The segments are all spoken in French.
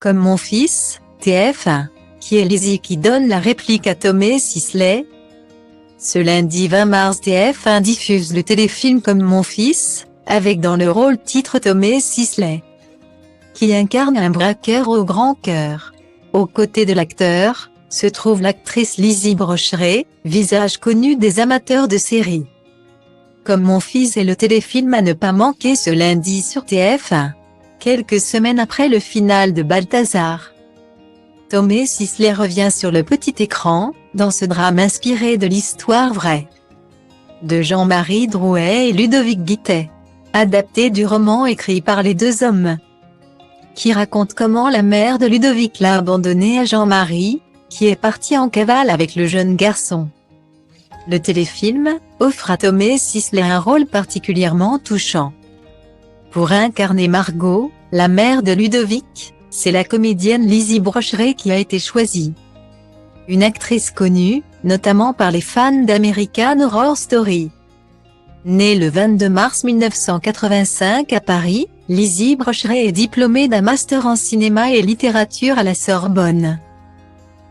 Comme mon fils, TF1, qui est Lizzie qui donne la réplique à Tomé Sisley. Ce lundi 20 mars TF1 diffuse le téléfilm Comme mon fils, avec dans le rôle titre Tomé Sisley, qui incarne un braqueur au grand cœur. Aux côtés de l'acteur, se trouve l'actrice Lizzie Brocheret, visage connu des amateurs de séries. Comme mon fils est le téléfilm à ne pas manquer ce lundi sur TF1, quelques semaines après le final de Balthazar. Tomé Sisley revient sur le petit écran, dans ce drame inspiré de l'histoire vraie de Jean-Marie Drouet et Ludovic Guittet, adapté du roman écrit par les deux hommes, qui raconte comment la mère de Ludovic l'a abandonné à Jean-Marie, qui est parti en cavale avec le jeune garçon. Le téléfilm offre à Tomé Sisley un rôle particulièrement touchant. Pour incarner Margot, la mère de Ludovic, c'est la comédienne Lizzie Brocheret qui a été choisie. Une actrice connue, notamment par les fans d'American Horror Story. Née le 22 mars 1985 à Paris, Lizzie Brocheret est diplômée d'un master en cinéma et littérature à la Sorbonne.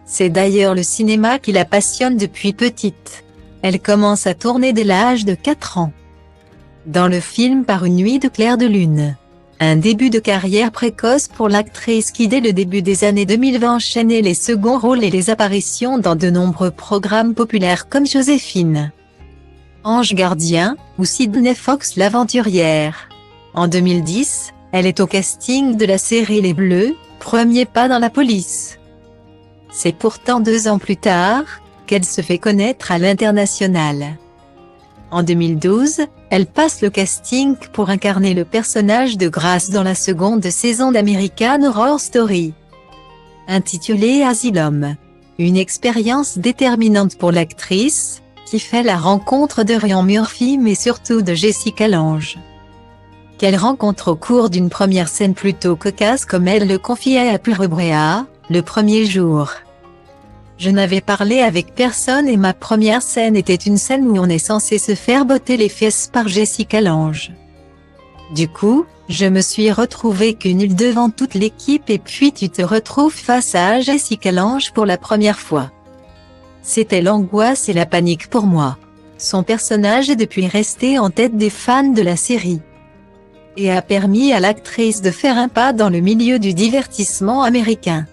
C'est d'ailleurs le cinéma qui la passionne depuis petite. Elle commence à tourner dès l'âge de 4 ans. Dans le film Par une nuit de clair de lune. Un début de carrière précoce pour l'actrice qui dès le début des années 2000 va enchaîner les seconds rôles et les apparitions dans de nombreux programmes populaires comme Joséphine, Ange gardien, ou Sydney Fox l'aventurière. En 2010, elle est au casting de la série Les Bleus, premier pas dans la police. C'est pourtant 2 ans plus tard, qu'elle se fait connaître à l'international. En 2012, elle passe le casting pour incarner le personnage de Grace dans la seconde saison d'American Horror Story, intitulée Asylum. Une expérience déterminante pour l'actrice, qui fait la rencontre de Ryan Murphy mais surtout de Jessica Lange, qu'elle rencontre au cours d'une première scène plutôt cocasse comme elle le confiait à Purebrea, le premier jour. Je n'avais parlé avec personne et ma première scène était une scène où on est censé se faire botter les fesses par Jessica Lange. Du coup, je me suis retrouvée nulle devant toute l'équipe et puis tu te retrouves face à Jessica Lange pour la première fois. C'était l'angoisse et la panique pour moi. Son personnage est depuis resté en tête des fans de la série, et a permis à l'actrice de faire un pas dans le milieu du divertissement américain.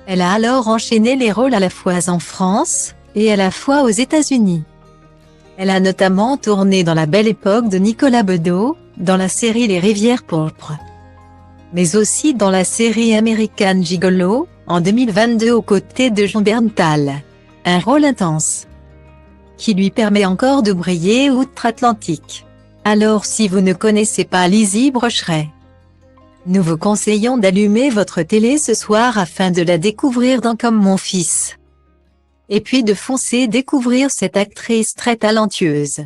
Elle a alors enchaîné les rôles à la fois en France, et à la fois aux États-Unis. Elle a notamment tourné dans La Belle Époque de Nicolas Bedos, dans la série Les Rivières pourpres, mais aussi dans la série American Gigolo, en 2022 aux côtés de Jon Bernthal. Un rôle intense, qui lui permet encore de briller outre-Atlantique. Alors si vous ne connaissez pas Lizzie Brocheret, nous vous conseillons d'allumer votre télé ce soir afin de la découvrir dans Comme mon fils. Et puis de foncer découvrir cette actrice très talentueuse.